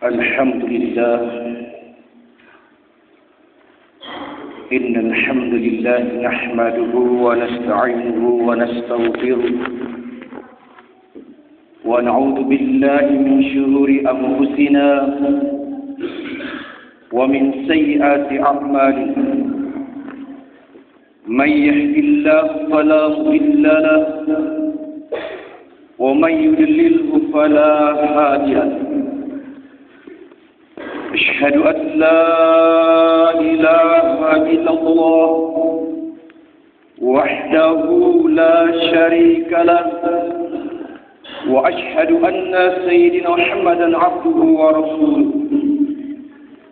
الحمد لله إن الحمد لله نحمده ونستعينه ونستغفره ونعوذ بالله من شرور أنفسنا ومن سيئات أعمالنا من يهد الله فلا مضل له ومن يضلله فلا هادي له أشهد أن لا إله إلا الله وحده لا شريك له وأشهد أن سيدنا محمدا عبده ورسوله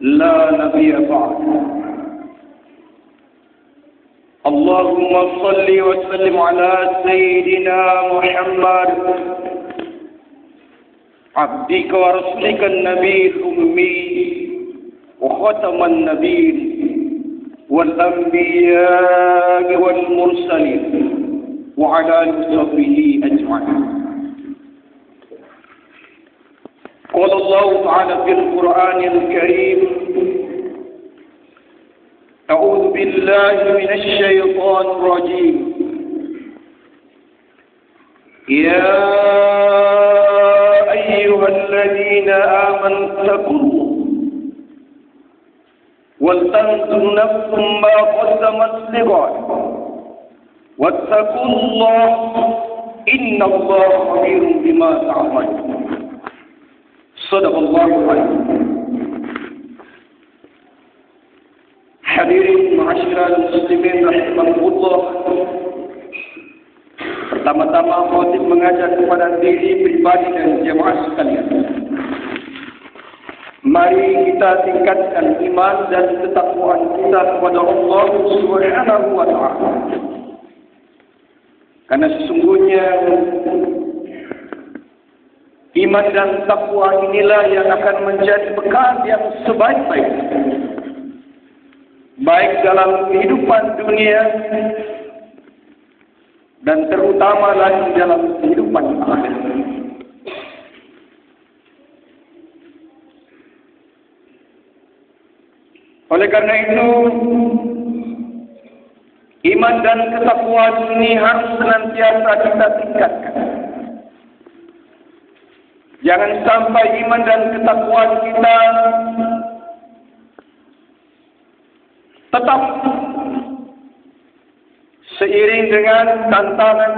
لا نبي بعده اللهم صل وسلم على سيدنا محمد عبدك ورسولك النبي الأمي وختم النبيين والأنبياء والمرسلين وعلى آله وصحبه أجمعين. قال الله تعالى في القرآن الكريم: أعوذ بالله من الشيطان الرجيم. يا أيها الذين آمنوا اتقوا الله ولتنظر نفس ما قدمت لغد واتقوا الله إن الله خبير بما تعملون. صدق الله العظيم. Hadirin ma'asyiral muslimin rahimakumullah. Pertama-tama khotib mengajak kepada diri pribadi dan jemaah sekalian. Mari kita tingkatkan iman dan ketakwaan kita kepada Allah Subhanahu wa taala. Karena sesungguhnya iman dan takwa inilah yang akan menjadi bekal yang sebaik-baiknya, baik dalam kehidupan dunia dan terutama lagi dalam kehidupan akhirat. Oleh karena itu, iman dan ketakwaan ini harus senantiasa kita tingkatkan. Jangan sampai iman dan ketakwaan kita tetap seiring dengan tantangan,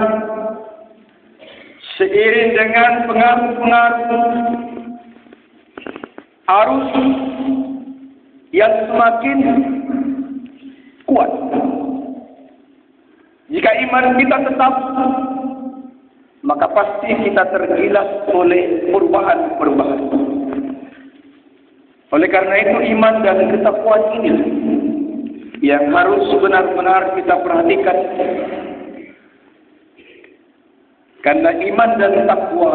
seiring dengan pengaruh-pengaruh, arus yang semakin kuat. Jika iman kita tetap, maka pasti kita tergilas oleh perubahan-perubahan. Oleh karena itu, iman dan ketakwaan ini yang harus benar-benar kita perhatikan. Karena iman dan takwa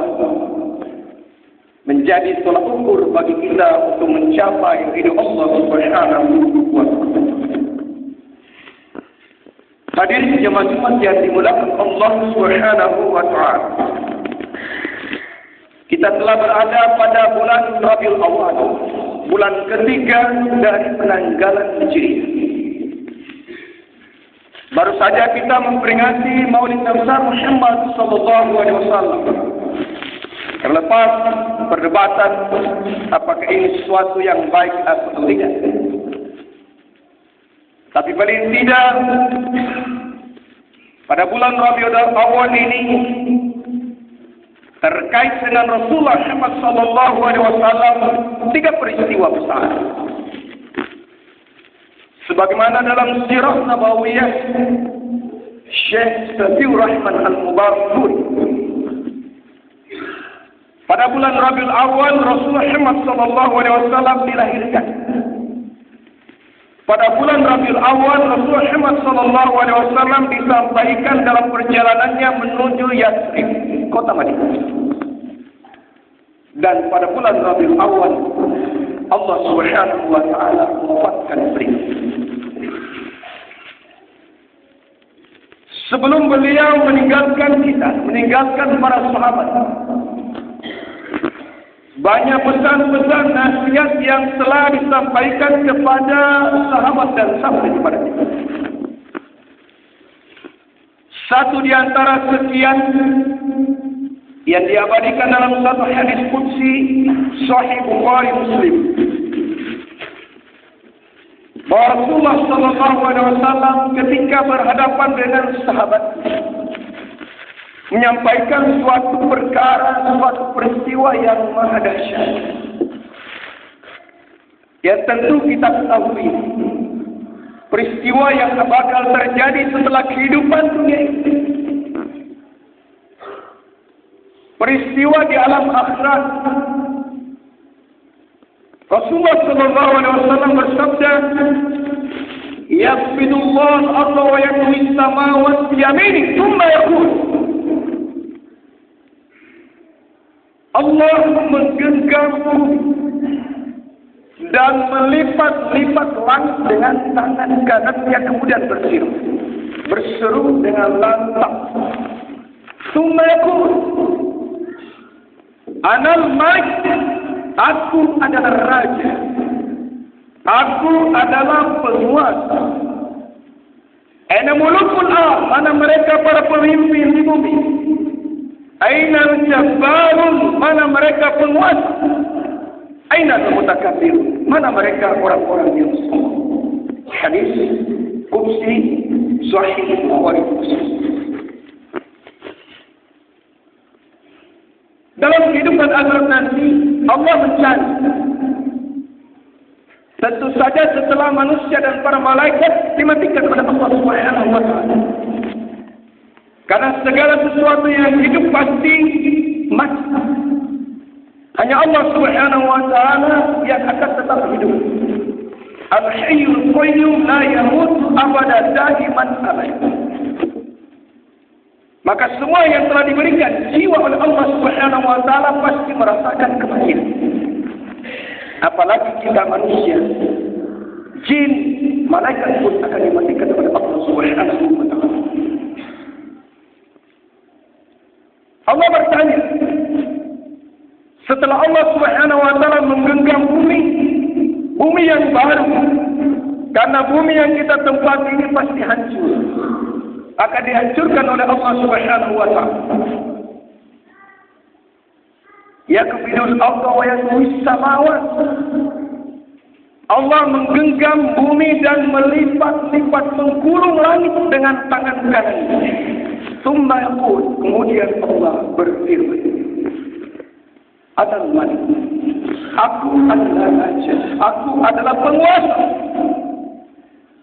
menjadi tolak ukur bagi kita untuk mencapai ridho Allah Subhanahu wa ta'ala. Hadirin jemaah Jumat yang dimuliakan Allah Subhanahu wa ta'ala. Kita telah berada pada bulan Rabiul Awal, bulan ketiga dari penanggalan Hijriah. Baru saja kita memperingati Maulid Nabi Muhammad sallallahu alaihi wasallam. Terlepas perdebatan apakah ini sesuatu yang baik atau tidak. Tapi paling tidak, pada bulan Rabiul Awal ini terkait dengan Rasulullah Muhammad sallallahu alaihi wasallam 3 peristiwa besar. Sebagaimana dalam sirah Nabawiyah Syekh Safiur Rahman Al-Mubarak, pada bulan Rabiul Awal Rasulullah Muhammad sallallahu alaihi wasallam dilahirkan. Pada bulan Rabiul Awal Rasulullah Muhammad sallallahu alaihi wasallam disampaikan dalam perjalanannya menuju Yatsrib, kota Madinah. Dan pada bulan Rabiul Awal Allah Subhanahu wa taala mewafatkan beliau. Sebelum beliau meninggalkan kita, meninggalkan para sahabat, banyak pesan-pesan nasihat yang telah disampaikan kepada sahabat dan sahabat kepada kita. Satu di antara sekian yang diabadikan dalam satu hadis qudsi Sahih Bukhari Muslim, bahwa Rasulullah sallallahu alaihi wasallam ketika berhadapan dengan sahabat menyampaikan suatu perkara, suatu peristiwa yang maha dahsyat, yang tentu kita ketahui peristiwa yang bakal terjadi setelah kehidupan dunia ini, peristiwa di alam akhirat. Rasulullah sallallahu alaihi wasallam bersabda, "Yaqbidullah al-ardha wa yatwi as-samawati bi yaminihi, thumma yaqul." Allah menggenggam bumi dan melipat-lipat langit dengan tangan kanannya, kemudian berseru dengan lantang, "Thumma yaqul, Anal Malik." Aku adalah raja. Aku adalah penguasa. Aina mulukul ardh, mana mereka para pemimpin di bumi. Aina al-jabbarun, mana mereka penguasa. Aina al-mutakabbirun, mana mereka orang-orang yang sombong. Hadis qudsi Sahih Bukhari Muslim. Dalam kehidupan akhirat nanti Allah mencari, tentu saja setelah manusia dan para malaikat dimatikan oleh Allah Subhanahu wa taala. Karena segala sesuatu yang hidup pasti mati. Hanya Allah Subhanahu wa taala yang akan tetap hidup. Al-Hayyul Qayyum la yamutu abada daiman abada. Maka semua yang telah diberikan jiwa oleh Allah Subhanahu wa taala pasti merasakan kematian. Apalagi kita manusia, jin, malaikat pun akan dimatikan oleh Allah Subhanahu wa taala. Allah bertanya, setelah Allah Subhanahu wa taala menggenggam bumi yang baru, karena bumi yang kita tempati ini pasti hancur, akan dihancurkan oleh Allah Subhanahu wa taala. Yaqbidul ardha wa yatwi as-samawat. Allah menggenggam bumi dan melipat-lipat mengkulung langit dengan tangan kanannya. Tsumma yaqul, kemudian Allah berfirman, Anal Malik, Aku adalah raja. Aku adalah penguasa.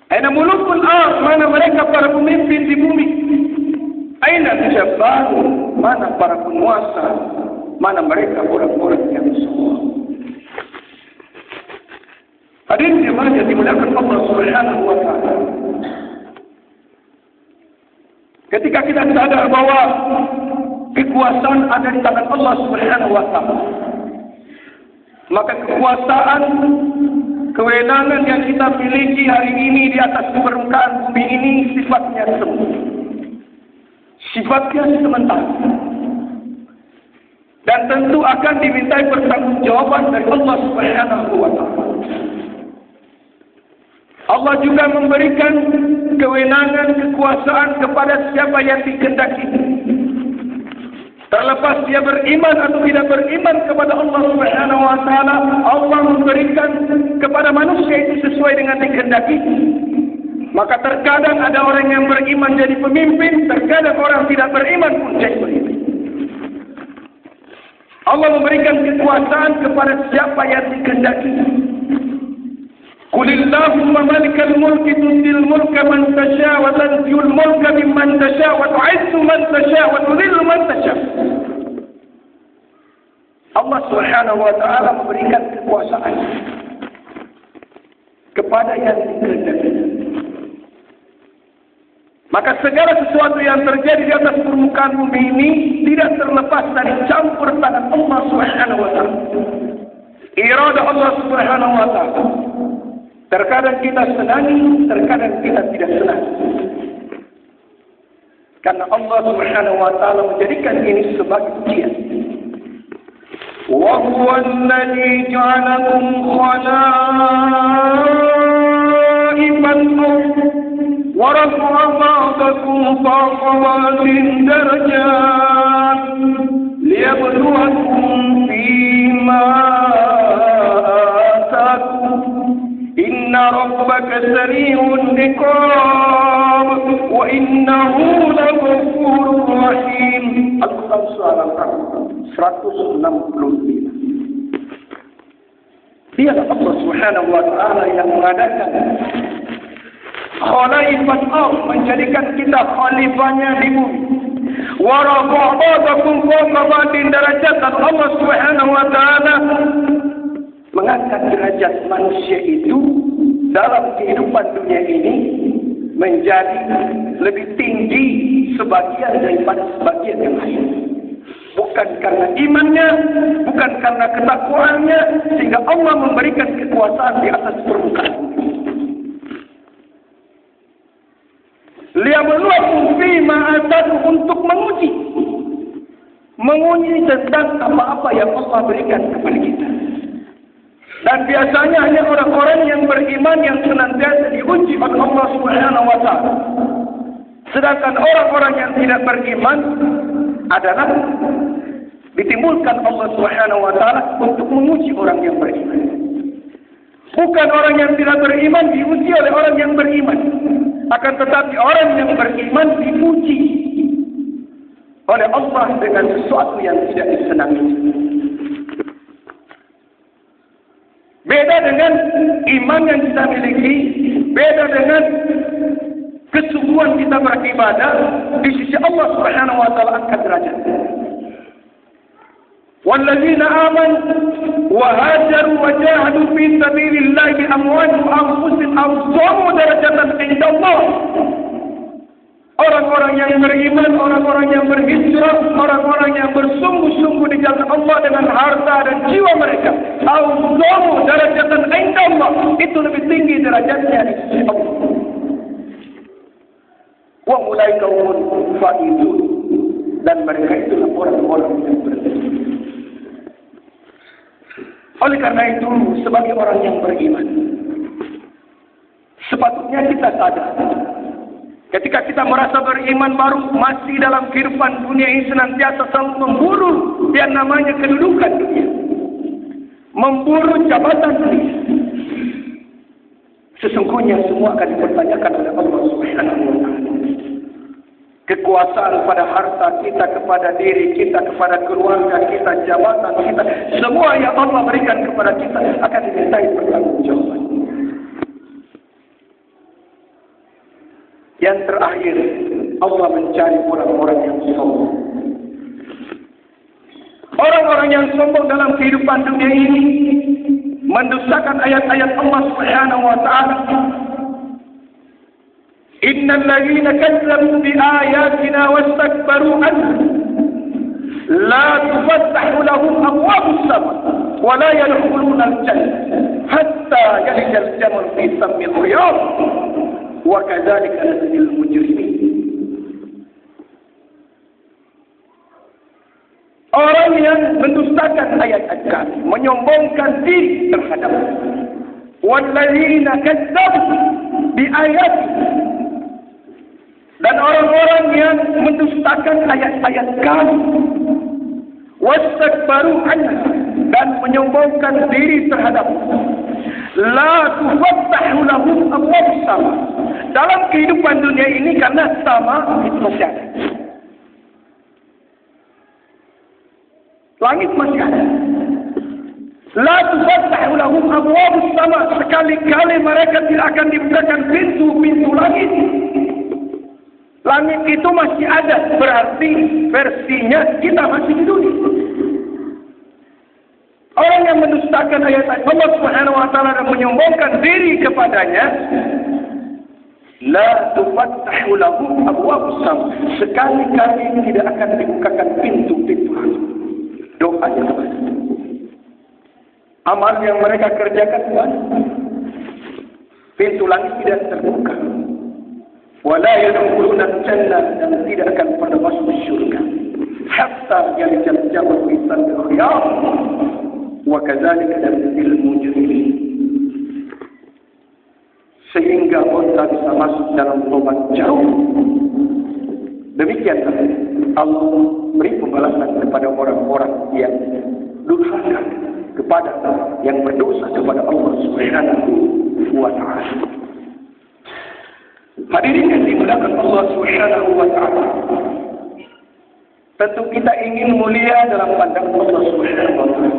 Aina mulukul ard, mana mereka para pemimpin di bumi? Aina jabbarun, mana para penguasa? Mana mereka orang-orang yang semua? Hadirin jemaah yang dimuliakan Allah Subhanahu wa taala. Ketika kita sadar bahwa kekuasaan ada di tangan Allah Subhanahu wa taala, maka kekuasaan, kewenangan yang kita miliki hari ini di atas permukaan bumi ini sifatnya semu. Sifatnya sementara. Dan tentu akan dimintai pertanggungjawaban dari Allah Subhanahu wa taala. Allah juga memberikan kewenangan, kekuasaan kepada siapa yang dikehendaki. Terlepas dia beriman atau tidak beriman kepada Allah Subhanahu wa taala, Allah memberikan kepada manusia itu sesuai dengan dikehendaki. Maka terkadang ada orang yang beriman jadi pemimpin, terkadang orang tidak beriman pun jadi pemimpin. Allah memberikan kekuasaan kepada siapa yang dikehendaki. Qulillahumma malikal mulki tu'til mulka man tasha wa tanzi'ul mulka mimman tasha wa tu'izzu man tasha wa tudhillu man tasha. Allah Subhanahu wa taala memberikan kekuasaan kepada yang dikehendaki. Maka segala sesuatu yang terjadi di atas permukaan bumi ini tidak terlepas dari campur tangan Allah Subhanahu wa taala. Irada Allah Subhanahu wa taala. Terkadang kita senangi, terkadang kita tidak senangi. Karena Allah Subhanahu wa taala menjadikan ini sebagai ujian. Wa huwa alladhi ja'alakum khala'ifan wa rafa'a ba'dakum fawqa ba'din darajat liyabluwakum fima ataakum. Inna rabbaka sari'ul iqab wa innahu laghafurur rahim. Al-Quran surah Al-Quran 165. Dialah Allah Subhanahu wa taala yang mengadakan khalifat Allah, menjadikan kita khalifahnya di bumi. Wa rafa'a ba'dakum fawqa ba'din darajat. Allah Subhanahu wa taala mengangkat derajat manusia itu dalam kehidupan dunia ini menjadi lebih tinggi sebagian daripada sebagian yang lain. Bukan karena imannya, bukan karena ketakwaannya, sehingga Allah memberikan kekuasaan di atas permukaan bumi. Liyabluwakum fima ataakum, untuk menguji tentang apa-apa yang Allah berikan kepada kita. Dan biasanya hanya orang-orang yang beriman yang senantiasa diuji oleh Allah Subhanahu wa taala. Sedangkan orang-orang yang tidak beriman adalah ditimbulkan Allah Subhanahu wa taala untuk menguji orang yang beriman. Bukan orang yang tidak beriman diuji oleh orang yang beriman. Akan tetapi orang yang beriman diuji oleh Allah dengan sesuatu yang tidak disenangi. Beda dengan iman yang kita miliki, beda dengan kesungguhan kita beribadah, di sisi Allah Subhanahu wa taala angkat derajat. Walladzina amanu wa hajaru wa jahadu fi sabilillahi bi amwalihim wa anfusihim afdalu darajatan inda Allah. Orang-orang yang beriman, orang-orang yang berhijrah, orang-orang yang bersungguh-sungguh di jalan Allah dengan harta dan jiwa mereka. Afdalu darajatan inda Allah, itu lebih tinggi derajatnya di sisi Allah. Wa ulaika humul faizun, dan mereka itulah orang-orang yang berilmu. Oleh karena itu, sebagai orang yang beriman, sepatutnya kita sadar, ketika kita merasa beriman baru masih dalam kehidupan dunia ini senantiasa selalu memburu yang namanya kedudukan dunia, memburu jabatan dunia. Sesungguhnya semua akan dipertanyakan oleh Allah Subhanahu wa taala. kekuasaan pada harta kita, kepada diri kita, kepada keluarga kita, jabatan kita, semua yang Allah berikan kepada kita akan dimintai pertanggungjawaban. Yang terakhir, Allah mencari orang-orang yang sombong. Orang-orang yang sombong dalam kehidupan dunia ini mendustakan ayat-ayat Allah Subhanahu wa taala. Innal ladzina kazzabu bi ayatina wastakbaru anha la tufattahu lahum abwabus sama wa la yadkhuluna al-jannah hatta yalija al-jamal fi sammil khiyam wa kadzalika najzil mujrimin. Orang yang mendustakan ayat-ayat kami, menyombongkan diri terhadap walladzina kazzabu bi ayatina, dan orang-orang yang mendustakan ayat-ayat kami, wastakbaru anha, dan menyombongkan diri terhadap, la tufattahu lahum abwabus sama. Dalam kehidupan dunia ini, karena sama itu masih ada, langit masih ada. La tufattahu lahum abwabus sama, sekali-kali mereka tidak akan dibukakan pintu-pintu langit. Langit itu masih ada, berarti versinya kita masih di dunia. Orang yang mendustakan ayat-ayat Allah Subhanahu wa taala dan menyombongkan diri kepadanya, la tufattahu lahum abwabus sama, sekali-kali tidak akan dibukakan pintu-pintu langit. Doanya kepada amal yang mereka kerjakan, pintu langit tidak terbuka. Wala yadkhuluna al-jannah, dan tidak akan pernah masuk syurga hatta yalijal jamal fi sammil khiyam wa kadzalika najzil mujrimin. Sehingga kita bisa masuk dalam lubang jauh. Demikian Allah beri pembalasan kepada orang-orang yang durhaka, kepada yang berdosa kepada Allah Subhanahu wa taala. Hadirin yang dimuliakan Allah Subhanahu wa taala, tentu kita ingin mulia dalam pandangan Allah Subhanahu wa taala.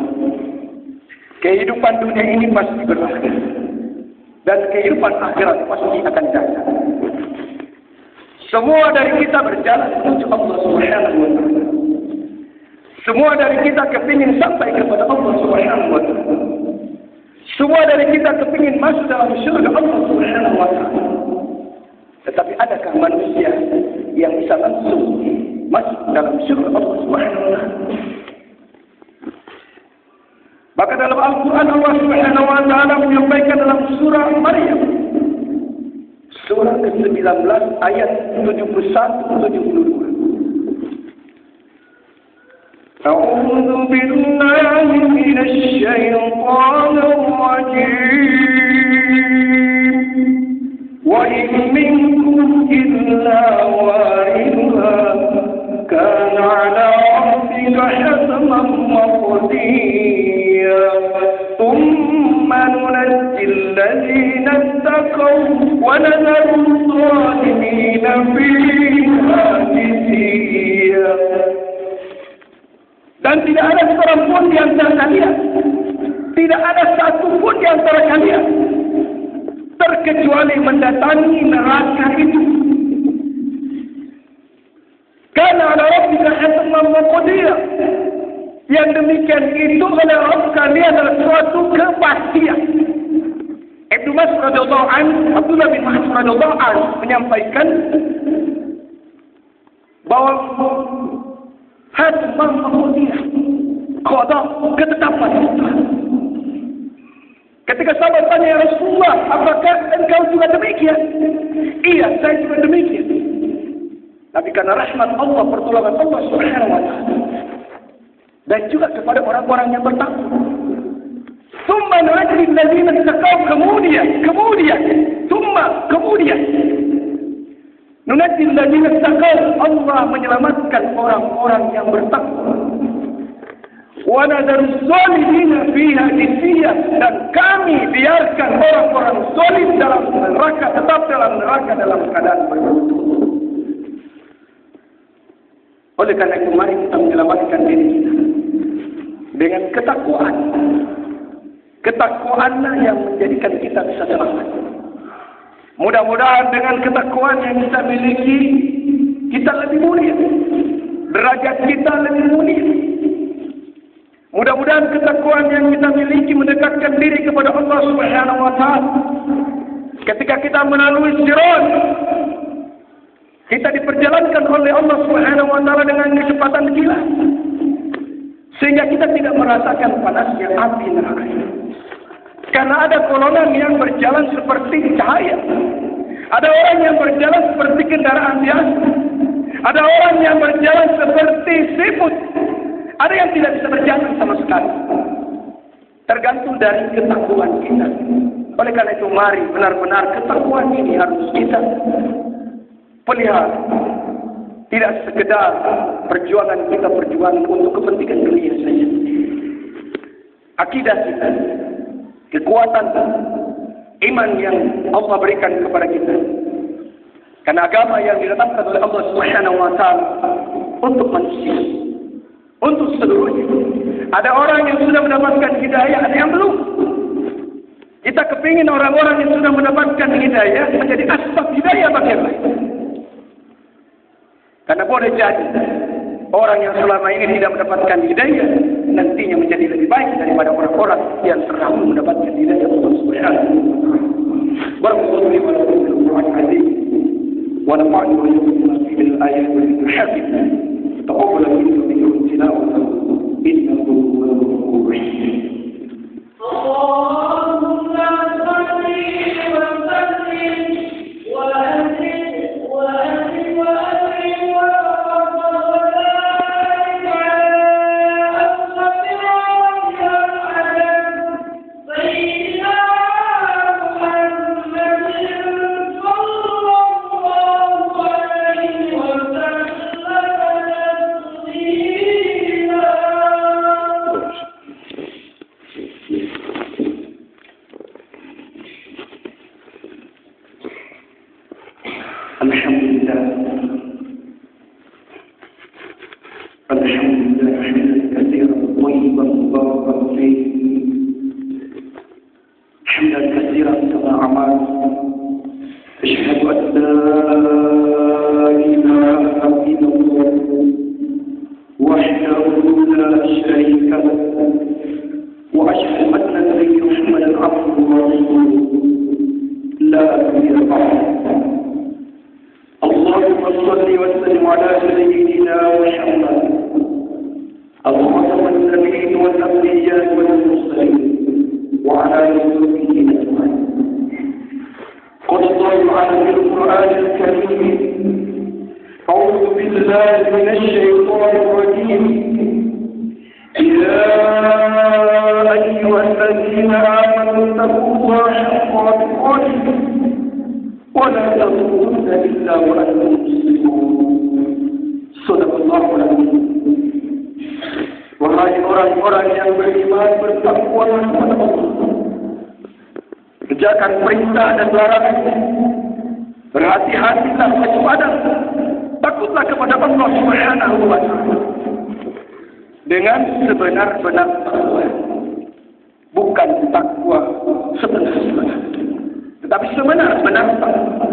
Kehidupan dunia ini pasti berakhir, dan kehidupan akhirat pasti akan datang. Semua dari kita berjalan menuju Allah Subhanahu wa taala. Semua dari kita kepingin sampai kepada Allah Subhanahu wa taala. Semua dari kita kepingin masuk dalam syurga Allah Subhanahu wa taala. Tetapi adakah manusia yang bisa langsung masuk dalam syurga Allah Subhanahu wa taala? Maka dalam Al-Quran Allah Subhanahu wa taala menyampaikan dalam surah Maryam, surah ke-19 ayat 71-72. A'udzu billahi minasy syaithanir rajim. Wa in minkum illa waridha kana 'ala rabbika hatman maqdiya. Thumma nunajji alladhina ittaqaw wa nadharu adh-dhalimina fiha jithiya. Dan tidak ada seorang pun di antara kalian, tidak ada satu pun di antara kalian terkecuali mendatangi neraka itu. Karena ala rabbika hatman maqdiya. Yang demikian itu oleh Rabb kalian adalah suatu kepastian. Ibnu Mas'ud radhiyallahu anhu, Abdullah bin Mas'ud radhiyallahu anhu menyampaikan bahwa hatman maqdiya, qada, ketetapan. Ketika sahabat tanya, ya Rasulullah, apakah engkau juga demikian? Iya, saya juga demikian. Tapi karena rahmat Allah, pertolongan Allah Subhanahu wa taala, dan juga kepada orang-orang yang bertakwa. Tsumma nunajji alladziina ittaqaw, kemudian nunajji alladziina ittaqaw, Allah menyelamatkan orang-orang yang bertakwa. Wa nadharu adh-dhalimina fiha jithiya, dan kami biarkan orang-orang zalim dalam neraka, tetap dalam neraka dalam keadaan berlutut. Oleh karena itu mari kita menyelamatkan diri kita dengan ketakwaan. Ketakwaanlah yang menjadikan kita bisa selamat. Mudah-mudahan dengan ketakwaan yang kita miliki, kita lebih mulia. Derajat kita lebih mulia. Mudah-mudahan ketakwaan yang kita miliki mendekatkan diri kepada Allah Subhanahu wa taala. Ketika kita melalui sirat, kita diperjalankan oleh Allah Subhanahu wa taala dengan kecepatan kilat. Sehingga kita tidak merasakan panasnya api neraka. Karena ada golongan yang berjalan seperti cahaya. Ada orang yang berjalan seperti kendaraan biasa. Ada orang yang berjalan seperti siput. Ada yang tidak bisa berjalan sama sekali. Tergantung dari ketakwaan kita. Oleh karena itu mari benar-benar ketakwaan ini harus kita pelihara. Tidak sekedar perjuangan kita perjuangan untuk kepentingan dunia saja. Akidah kita, kekuatan iman yang Allah berikan kepada kita. Karena agama yang ditetapkan oleh Allah Subhanahu wa taala untuk manusia, untuk seluruhnya. Ada orang yang sudah mendapatkan hidayah, ada yang belum. Kita kepingin orang-orang yang sudah mendapatkan hidayah menjadi asbab hidayah bagi yang lain. Karena boleh jadi orang yang selama ini tidak mendapatkan hidayah nantinya menjadi lebih baik daripada orang-orang yang selalu mendapatkan hidayah Allah Subhanahu wa taala. ونفعني وإياكم في الآيات والحكم تقبل منكم تلاوته إنه هو الغفور الرحيم. اللهم صل وسلم وأكرم وأكرم وأكرم وبارك على أشرف الأنبياء سيدنا kerjakan perintah dan larangan. Berhati-hatilah, waspada, takutlah kepada Allah Subhanahu wa taala dengan sebenar-benar takwa. Bukan takwa sebenar-benar, tetapi sebenar-benar takwa.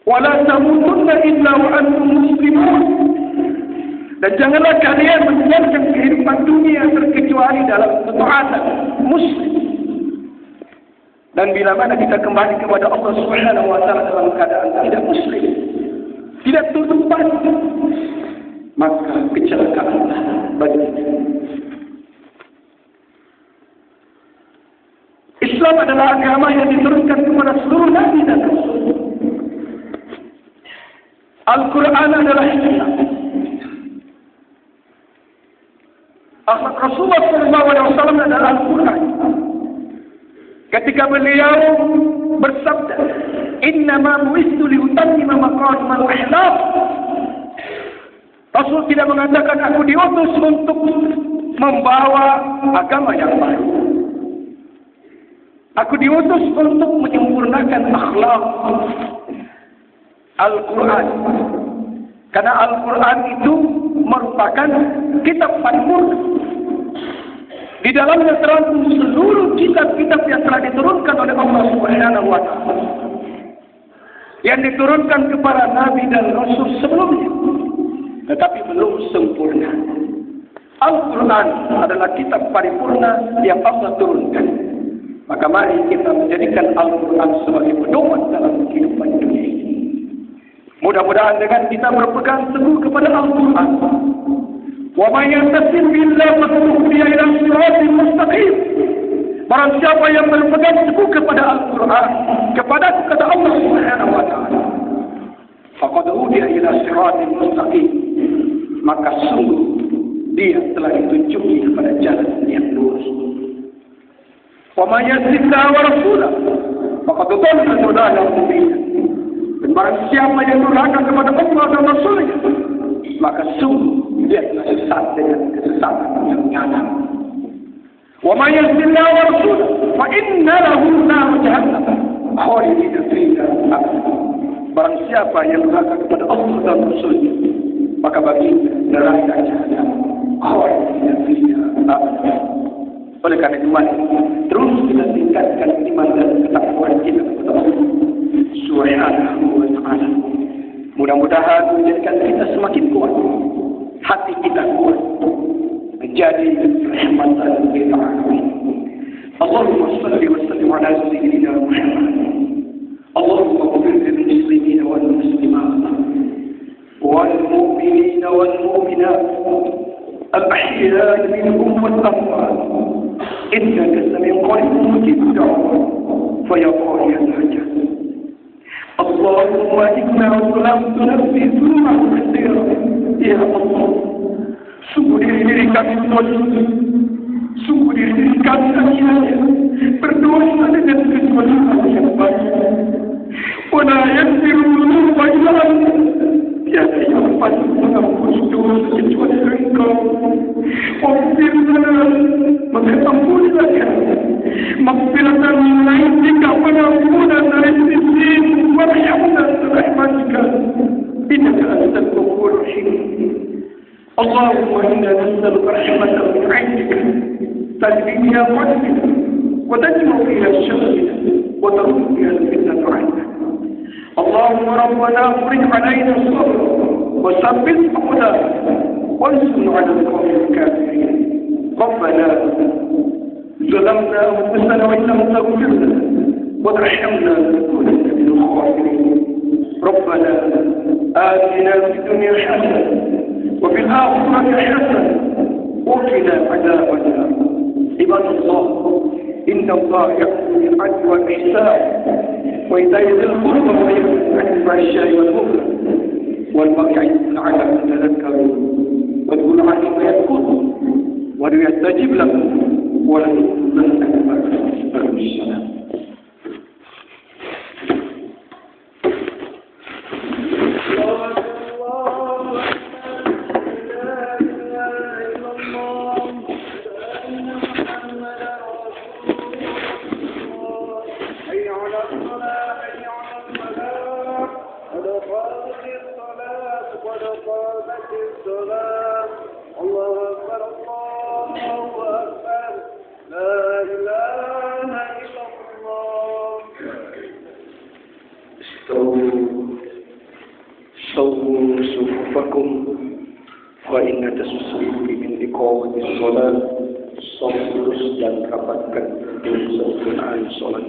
Wala tamutunna illa wa antum muslimun. Dan janganlah kalian meninggalkan kehidupan dunia terkecuali dalam ketaatan muslim. Dan bila mana kita kembali kepada Allah Subhanahu wa taala dalam keadaan tidak muslim, tidak tunduk patuh, maka kecelakaan bagi kita. Islam adalah agama yang diturunkan kepada seluruh nabi dan rasul. Al-Quran adalah Islam. Akhlak Rasulullah SAW adalah Al-Quran. Ketika beliau bersabda, "Innama bu'istu liutammima maqamal akhlaq." Rasul tidak mengatakan aku diutus untuk membawa agama yang baru. Aku diutus untuk menyempurnakan akhlak. Al-Quran. Karena Al-Quran itu merupakan kitab paripurna. Di dalamnya terangkum seluruh kitab-kitab yang telah diturunkan oleh Allah Subhanahu wa Ta'ala, yang diturunkan kepada Nabi dan Rasul sebelumnya, tetapi belum sempurna. Al-Quran adalah kitab paripurna yang Allah turunkan. Maka mari kita menjadikan Al-Quran sebagai pedoman dalam kehidupan dunia ini. Mudah-mudahan dengan kita berpegang teguh kepada Al-Quran, wa may yantasir billahi fahdiya ila siratal mustaqim. Barang siapa yang berpegang teguh kepada Al-Quran, kepada kata Allah Subhanahu wa Ta'ala, faqad hudiya ila siratal mustaqim, maka sungguh dia telah ditunjuki kepada jalan yang lurus. Wa may yasillahi wa rasulahu faqad dhalla dhalalan mubina. Dan barang siapa yang durhaka kepada Allah dan Rasulnya, maka sungguh dia telah sesat dengan kesesatan yang nyata. Wa may yasillahi wa rasulahu fa inna lahu nar jahannam khalidina fiha abada. Barang siapa yang durhaka kepada Allah dan Rasulnya, maka bagi neraka jahanam khalidina fiha abada. Oleh karena itu, terus kita tingkatkan iman dan ketakwaan kita kepada Allah Subhanahu wa Ta'ala. Mudah-mudahan menjadikan kita semakin kuat, hati kita kuat, menjadi rahmatan lil alamin. Allahumma shalli wa sallim ala sayyidina Muhammad. Allahumma ighfir lil muslimin wal muslimat wal mu'minin wal mu'minat al-ahya'i minhum wal amwat. إنك سميع قريب مجيب الدعوات فيا قاضي الحاجات. اللهم إنا ظلمت نفسي ظلما كثيرا يا الله. Sungguh diri kami dosa, sungguh diri kami hanya berdosa dengan kesalahan yang banyak. Wala yaghfiru dzunuba illa anta. Tiada yang patut mengampuni dosa kecuali Engkau. Waghfir lana, maka ampunilah kami. Maghfiratan min indika wa ampunan dari sisimu, warhamna birahmatika innaka antal ghafurur rahim. Allahumma inna nas'aluka rahmatan min 'indika tajri biha qadrika wa tajma'u fiha ash-sharra wa taruddu biha al-fitnata 'anna. Allahumma rabbana afrij 'alaina as-sabr wa thabbit aqdamana وانصرنا على القوم الكافرين. ربنا ظلمنا انفسنا وان لم تغفر لنا وترحمنا لنكونن من الخاسرين. ربنا آتنا في الدنيا حسنة وفي الآخرة حسنة وقنا عذاب النار. عباد الله، إن الله يأمر بالعدل والإحسان وإيتاء ذي القربى وينهى عن الفحشاء والمنكر والبغي لعلكم تذكرون. واذكروا عني فيذكركم وليستجب لكم وليؤمن أكبر السلام. سووا صفوفكم فإن تسوء من إقامة الصلاة. Lurus dan rapatkan kesempurnaan sholat.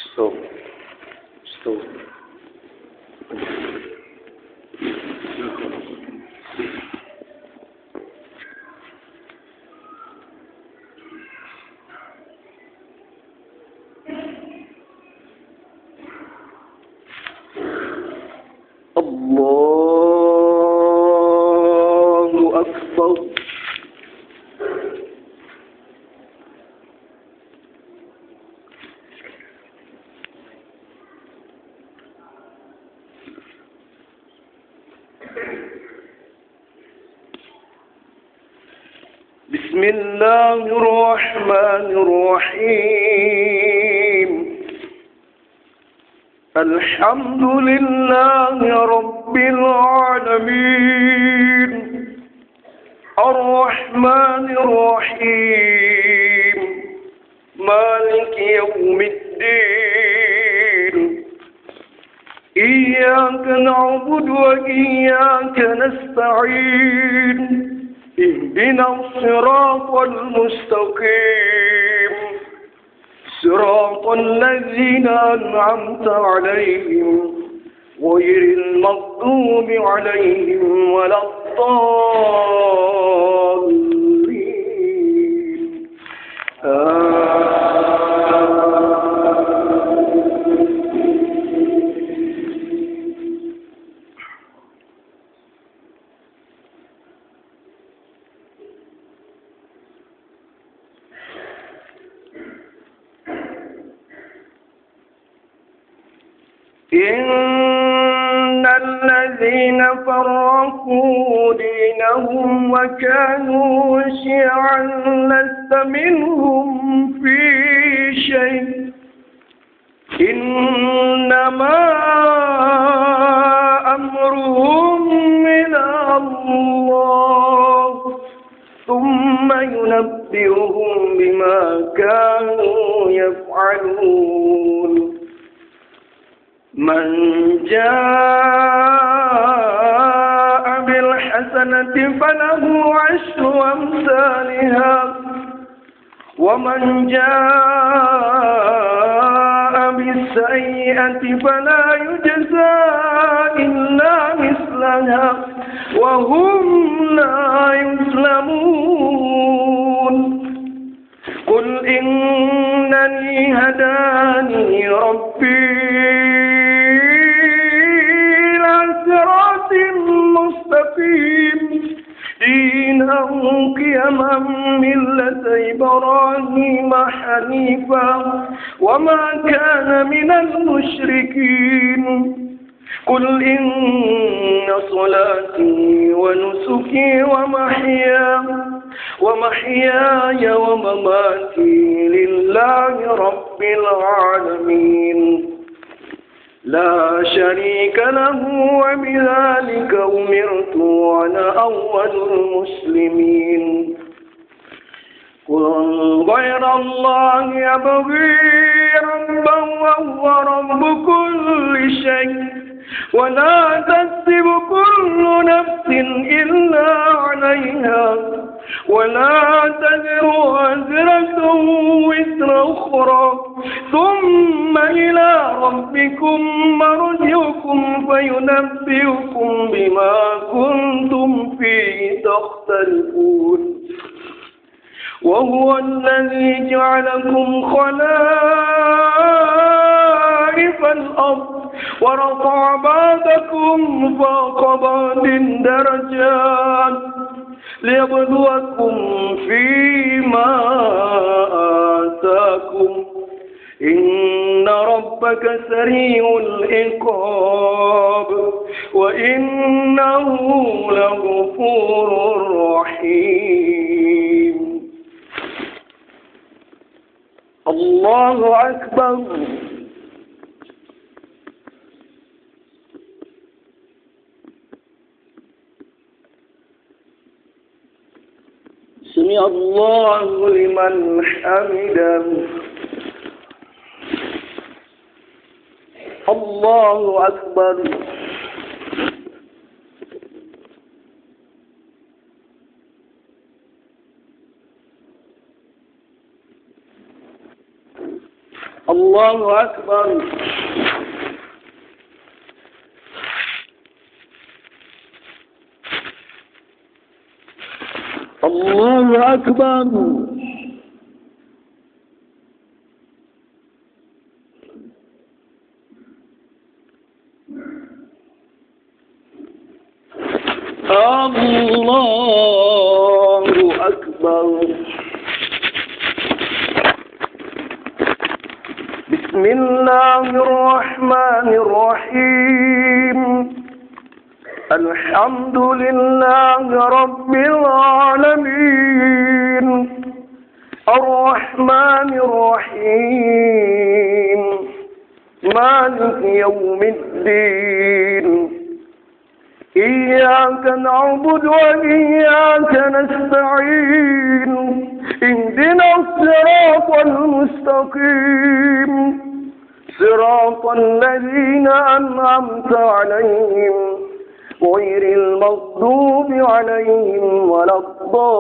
Stop. Allahu Akbar. Bismillahirrahmanirrahim. الحمد لله رب العالمين الرحمن الرحيم مالك يوم الدين إياك نعبد وإياك نستعين اهدنا الصراط المستقيم صراط الذين أنعمت عليهم غير المغضوب عليهم ولا الضالين إن الذين فرقوا دينهم وكانوا شيعا لست منهم في شيء إنما أمرهم إلى الله ثم ينبئهم بما كانوا يفعلون من جاء بالحسنة فله عشر أمثالها ومن جاء بالسيئة فلا يجزى إلا مثلها وهم لا يظلمون قل إنني هداني ربي صراط مستقيم دينا قيما ملة إبراهيم حنيفا وما كان من المشركين قل إن صلاتي ونسكي ومحياي ومماتي لله رب العالمين لا شريك له وبذلك أمرت وأنا أول المسلمين قل غير الله أبغي ربا وهو رب كل شيء ولا تكسب كل نفس إلا عليها ولا تزر وازرة وزر أخرى ثم إلى ربكم مرجعكم فينبئكم بما كنتم فيه تختلفون وهو الذي جعلكم خلائف الأرض ورفع بعضكم فوق بعض درجات ليبلوكم فيما آتاكم إن ربك سريع العقاب وإنه لغفور رحيم الله أكبر سمع الله لمن حمده الله أكبر الله أكبر الله أكبر الله أكبر بسم الله الرحمن الرحيم الحمد لله رب العالمين الرحمن الرحيم مالك يوم الدين إياك نعبد وإياك نستعين اهدنا الصراط المستقيم صراط الذين أنعمت عليهم غير المغضوب عليهم ولا الضالين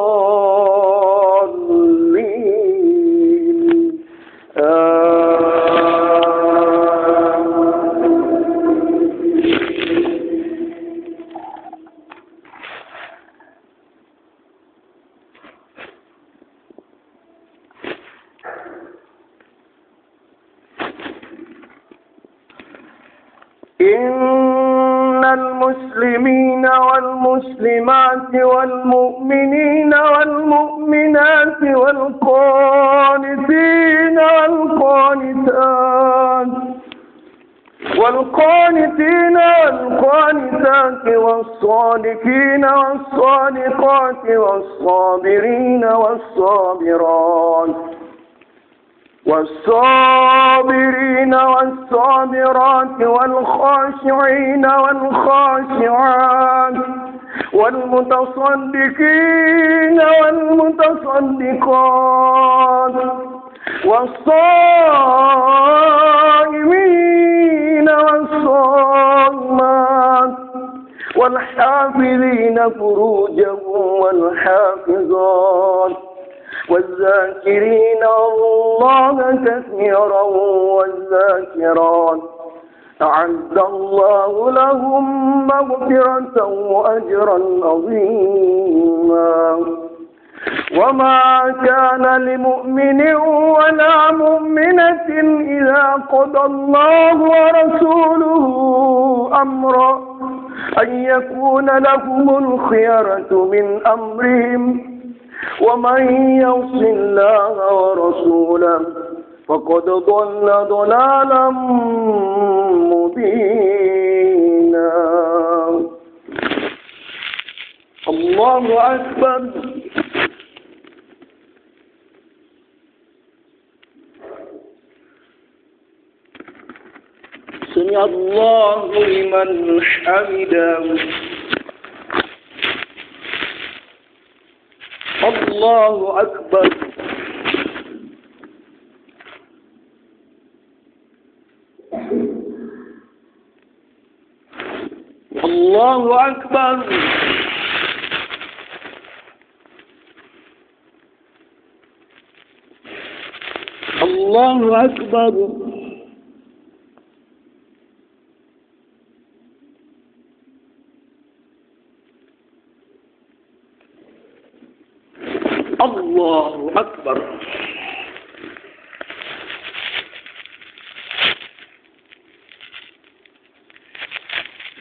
إن المسلمين والمسلمات والمؤمنين والمؤمنات والقانتين والقانتات والصادقين والصادقات والصابرين والصابرات والخاشعين والخاشعات والمتصدقين والمتصدقات والصائمين والصائمات والحافظين فروجهم والحافظات والذاكرين الله كثيرا والذاكرات أعد الله لهم مغفرة وأجرا عظيما وما كان لمؤمن ولا مؤمنة إذا قضى الله ورسوله أمرا أن يكون لهم الخيرة من أمرهم ومن يعص الله ورسوله فقد ضل ضلالا مبينا. الله أكبر. سمع الله لمن حمده. الله أكبر. الله أكبر. الله أكبر. الله أكبر.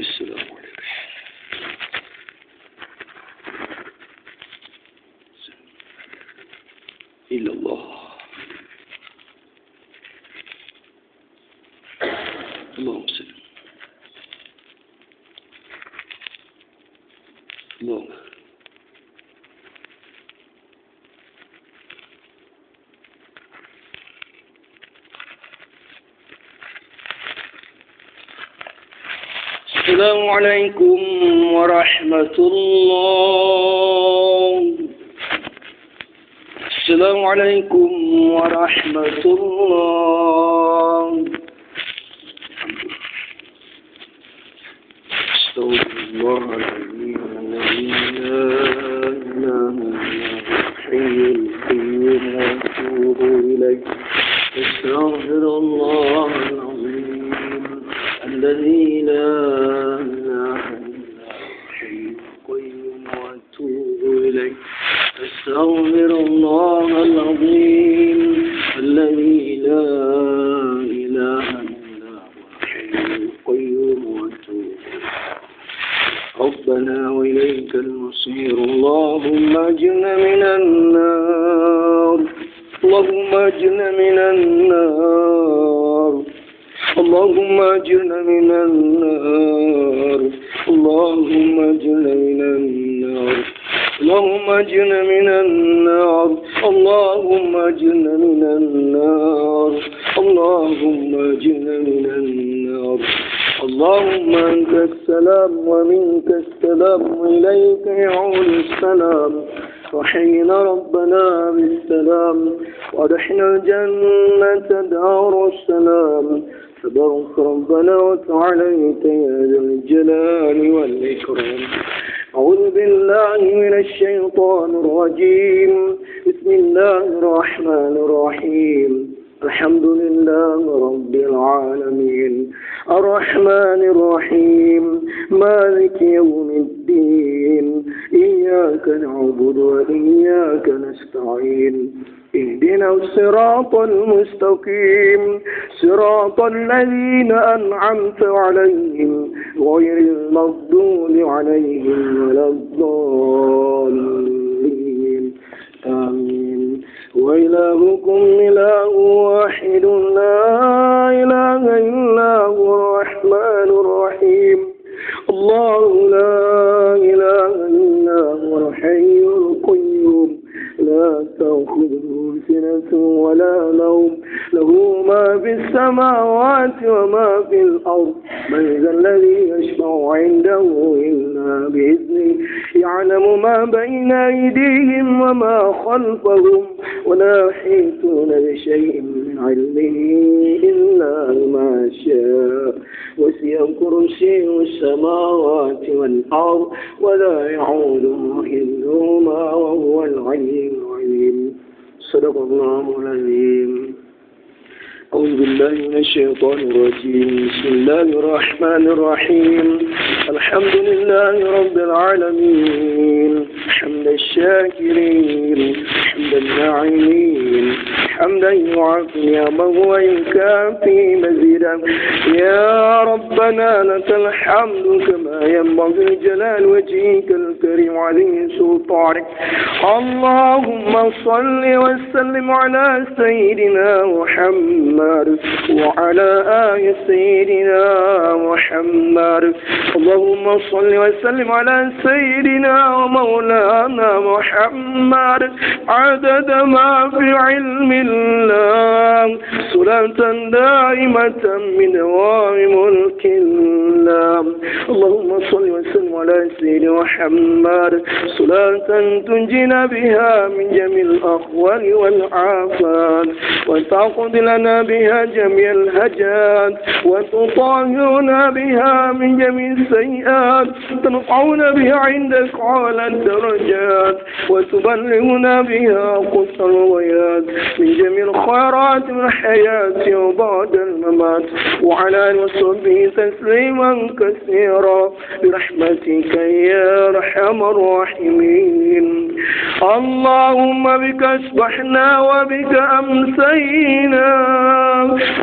السلام عليكم. إلا الله. اللهم صل. اللهم السلام عليكم ورحمة الله. السلام عليكم ورحمة الله. استغفر الله العظيم الذي لا إله إلا هو الحي القيوم وأتوب إليه. استغفر الله العظيم الذي لا إله إلا هو الحي القيوم وأتوب إليه. أستغفر الله العظيم الذي لا إله إلا هو الحي القيوم وأتوب إليه. ربنا وإليك المصير. اللهم أجرنا من النار. اللهم أجرنا من النار. اللهم أجرنا من النار. اللهم أجرنا من النار. اللهم أجرنا من النار. اللهم أجرنا من النار. اللهم أجرنا من النار. اللهم أنت السلام ومنك السلام وإليك يعود السلام. وحينا ربنا بالسلام وادخلنا الجنة دار السلام. تبارك ربنا وتعاليت يا ذا الجلال والإكرام. أعوذ بالله من الشيطان الرجيم. بسم الله الرحمن الرحيم. الحمد لله رب العالمين الرحمن الرحيم مالك يوم الدين. إياك نعبد وإياك نستعين. اهدنا الصراط المستقيم صراط الذين أنعمت عليهم غير المغضوب عليهم ولا الضالين. آمين. وإلهكم إله واحد لا إله إلا هو الرحمن الرحيم. الله لا إله إلا هو الحي القيوم لا تأخذه سنة ولا نوم له ما في السماوات وما في الأرض. من ذا الذي يشفع عنده إلا بإذنه. يعلم ما بين أيديهم وما خلفهم ولا يحيطون بشيء من علمه إلا ما شاء. وسع كرسيه السماوات والأرض ولا يعوده حفظهما وهو العلي العظيم. صدق الله العظيم. أعوذ بالله من الشيطان الرجيم. بسم الله الرحمن الرحيم. الحمد لله رب العالمين حمد الشاكرين حمد الناعمين حمدا يعافي نعمه ويكافي مزيدا. يا ربنا لك الحمد كما ينبغي لجلال وجهك الكريم عليه سلطانك. اللهم صل وسلم على سيدنا محمد وعلى آل سيدنا محمد. اللهم صل وسلم على سيدنا ومولانا محمد عدد ما في علم الله صلاة دائمة من دوام ملك الله. اللهم صل وسلم على سيدنا محمد صلاة تنجينا بها من جميع الأخوال والعافات وتقضي لنا بها جميع الهجات وتطهرنا بها من جميع السيئات ترفعنا بها عندك أعلى الدرجات وتبلغنا بها قصر الغيات من جميع الخيرات من الحياة وبعد الممات. وعلى آله وصحبه تسليما كثيرا برحمتك يا أرحم الراحمين. اللهم بك أصبحنا وبك أمسينا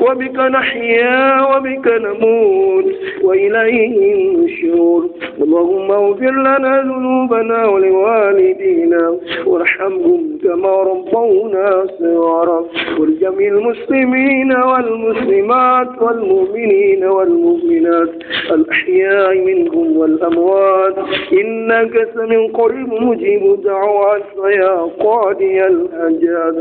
وبك نحيا وبك نموت وإليه النشور. اللهم اغفر لنا ذنوبنا ولوالدينا وارحمهم كما ربونا صغارا. ولجميع المسلمين والمسلمات والمؤمنين والمؤمنات الأحياء منهم والأموات إنك سميع قريب مجيب دعوات يا قاضي الحاجات.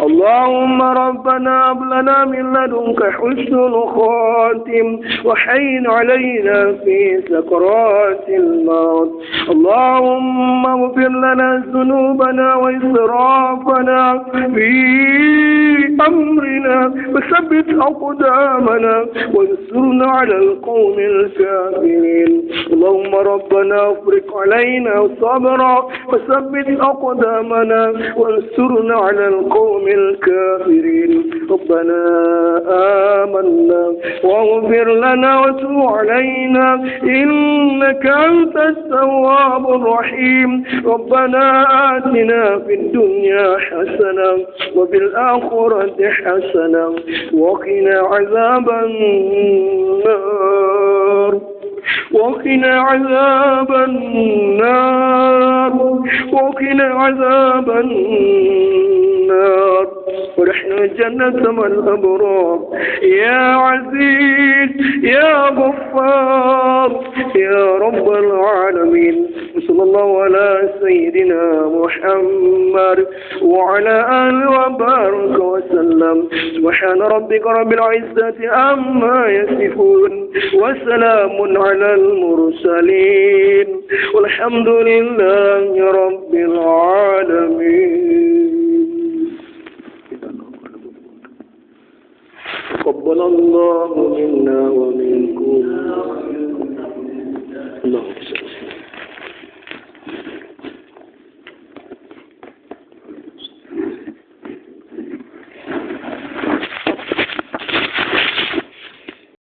اللهم ربنا هب لنا من لدنك حسن الخاتم وحين علينا في سكرات الموت. اللهم اغفر لنا ذنوبنا وإسرافنا في أمرنا وثبت أقدامنا وانصرنا على القوم الكافرين. اللهم ربنا افرق علينا صبرا وثبت أقدامنا وانصرنا على القوم الكافرين. ربنا آمنا واغفر لنا وتب علينا إنك أنت التواب الرحيم. ربنا آتنا في الدنيا حسنة وفي الآخرة حسنة وقنا عذاب النار وقنا عذاب النار وقنا عذاب النار. ونحن الجنة مع الأبرار يا عزيز يا غفار يا رب العالمين. صلى الله على سيدنا محمد وعلى آله وبارك وسلم. سبحان ربك رب العزة عما يصفون وسلام على المرسلين والحمد لله رب العالمين. تقبل الله منا ومنكم.